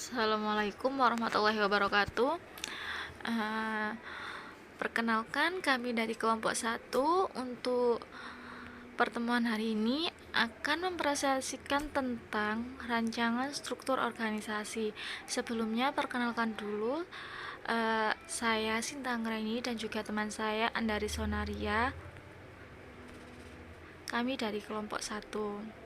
Assalamualaikum warahmatullahi wabarakatuh. Eh, Perkenalkan, kami dari kelompok 1 untuk pertemuan hari ini akan mempresentasikan tentang rancangan struktur organisasi. Sebelumnya perkenalkan dulu, saya Sinta Anggraini dan juga teman saya Andari Sonaria. Kami dari kelompok 1.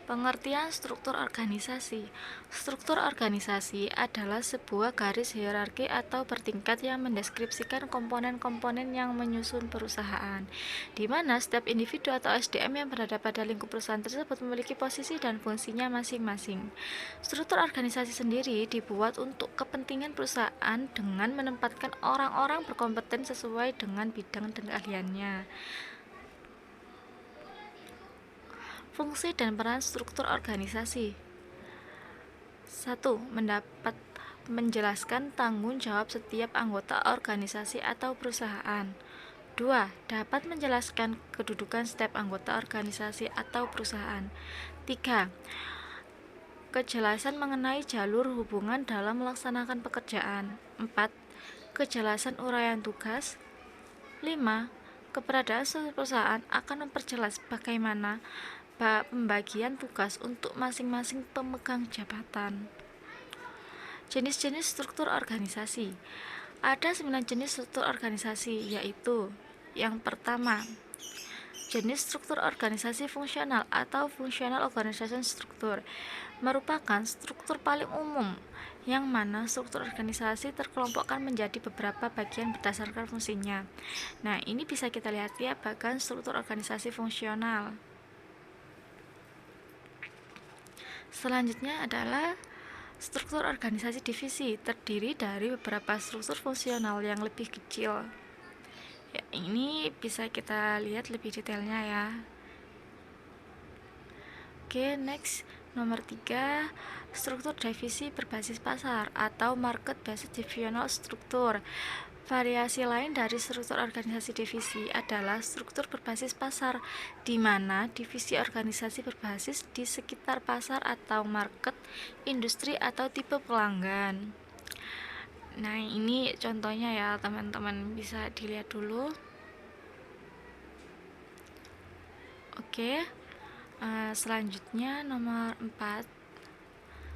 Pengertian struktur organisasi. Struktur organisasi adalah sebuah garis hierarki atau bertingkat yang mendeskripsikan komponen-komponen yang menyusun perusahaan, di mana setiap individu atau SDM yang berada pada lingkup perusahaan tersebut memiliki posisi dan fungsinya masing-masing. Struktur organisasi sendiri dibuat untuk kepentingan perusahaan dengan menempatkan orang-orang berkompeten sesuai dengan bidang dan keahliannya. Fungsi dan peran struktur organisasi. 1. Menjelaskan tanggung jawab setiap anggota organisasi atau perusahaan. 2. Dapat menjelaskan kedudukan setiap anggota organisasi atau perusahaan. 3. Kejelasan mengenai jalur hubungan dalam melaksanakan pekerjaan. 4. Kejelasan uraian tugas. 5. Keberadaan suatu perusahaan akan memperjelas bagaimana pembagian tugas untuk masing-masing pemegang jabatan. Jenis-jenis struktur organisasi. Ada 9 jenis struktur organisasi, yaitu: yang pertama, jenis struktur organisasi fungsional atau functional organization structure, merupakan struktur paling umum yang mana struktur organisasi terkelompokkan menjadi beberapa bagian berdasarkan fungsinya. Nah, ini bisa kita lihat ya, bagian struktur organisasi fungsional. Selanjutnya adalah struktur organisasi divisi, terdiri dari beberapa struktur fungsional yang lebih kecil. Ya, ini bisa kita lihat lebih detailnya ya. Oke, next, nomor 3, struktur divisi berbasis pasar atau market based divisional structure. Variasi lain dari struktur organisasi divisi adalah struktur berbasis pasar, di mana divisi organisasi berbasis di sekitar pasar atau market, industri atau tipe pelanggan. Nah, ini contohnya ya, teman-teman bisa dilihat dulu. Oke, selanjutnya nomor 4,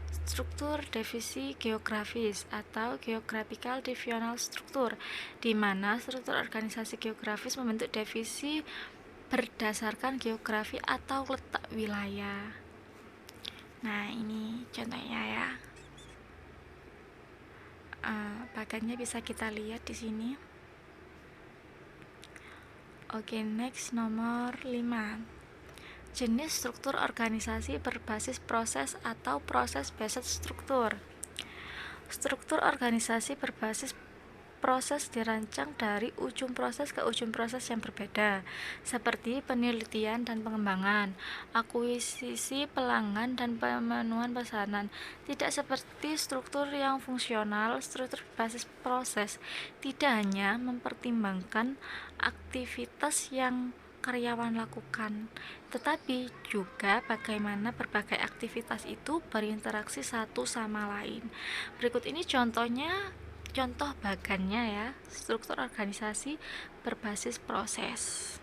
struktur divisi geografis atau geographical divisional structure, di mana struktur organisasi geografis membentuk divisi berdasarkan geografi atau letak wilayah. Nah, ini contohnya ya. Bagannya bisa kita lihat di sini. Oke, next, nomor 5. Jenis struktur organisasi berbasis proses atau proses based struktur. Struktur organisasi berbasis proses dirancang dari ujung proses ke ujung proses yang berbeda, seperti penelitian dan pengembangan, akuisisi pelanggan, dan pemenuhan pesanan. Tidak seperti struktur yang fungsional, struktur berbasis proses tidak hanya mempertimbangkan aktivitas yang karyawan lakukan, tetapi juga bagaimana berbagai aktivitas itu berinteraksi satu sama lain. Berikut ini contoh bagannya ya, struktur organisasi berbasis proses.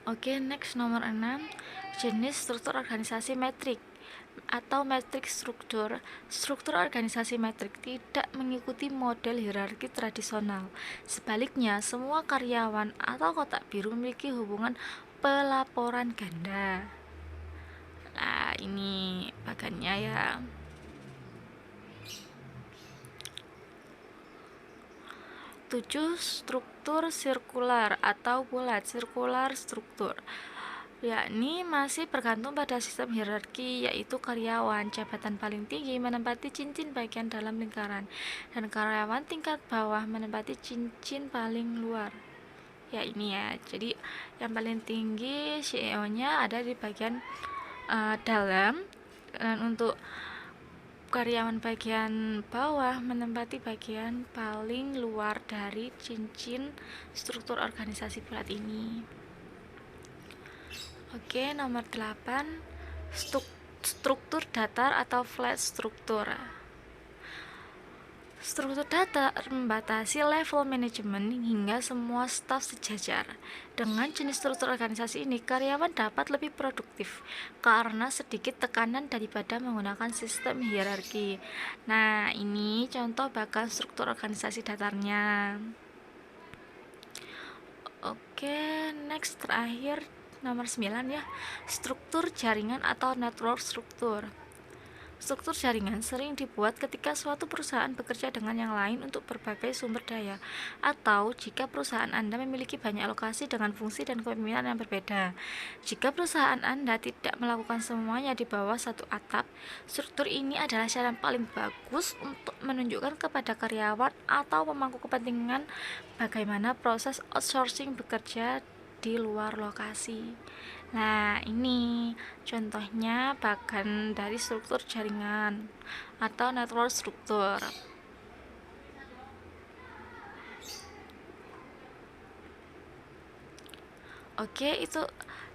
Oke, next, nomor 6, jenis struktur organisasi metrik atau metrik struktur. Struktur organisasi metrik tidak mengikuti model hierarki tradisional. Sebaliknya, semua karyawan atau kotak biru memiliki hubungan pelaporan ganda. Nah, ini bagannya ya. 7, struktur sirkular atau bulat, circular struktur, yakni masih bergantung pada sistem hierarki, yaitu karyawan jabatan paling tinggi menempati cincin bagian dalam lingkaran dan karyawan tingkat bawah menempati cincin paling luar. Ya, ini ya, jadi yang paling tinggi CEO nya ada di bagian dalam, dan untuk karyawan bagian bawah menempati bagian paling luar dari cincin struktur organisasi bulat ini. Oke, nomor 8, struktur datar atau flat struktur. Struktur datar membatasi level manajemen hingga semua staf sejajar. Dengan jenis struktur organisasi ini, karyawan dapat lebih produktif karena sedikit tekanan daripada menggunakan sistem hierarki. Nah, ini contoh bahkan struktur organisasi datarnya. Oke, next terakhir nomor 9 ya. Struktur jaringan atau network struktur. Struktur jaringan sering dibuat ketika suatu perusahaan bekerja dengan yang lain untuk berbagai sumber daya, atau jika perusahaan Anda memiliki banyak lokasi dengan fungsi dan kepemimpinan yang berbeda. Jika perusahaan Anda tidak melakukan semuanya di bawah satu atap, struktur ini adalah cara yang paling bagus untuk menunjukkan kepada karyawan atau pemangku kepentingan bagaimana proses outsourcing bekerja di luar lokasi. Nah, ini contohnya bagan dari struktur jaringan atau network struktur. Oke, itu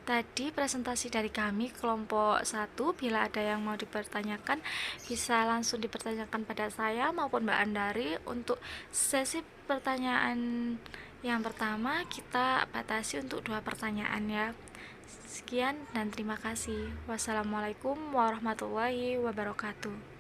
tadi presentasi dari kami kelompok 1. Bila ada yang mau dipertanyakan, bisa langsung dipertanyakan pada saya maupun Mbak Andari. Untuk sesi pertanyaan yang pertama, kita batasi untuk 2 pertanyaan ya. Sekian dan terima kasih. Wassalamualaikum warahmatullahi wabarakatuh.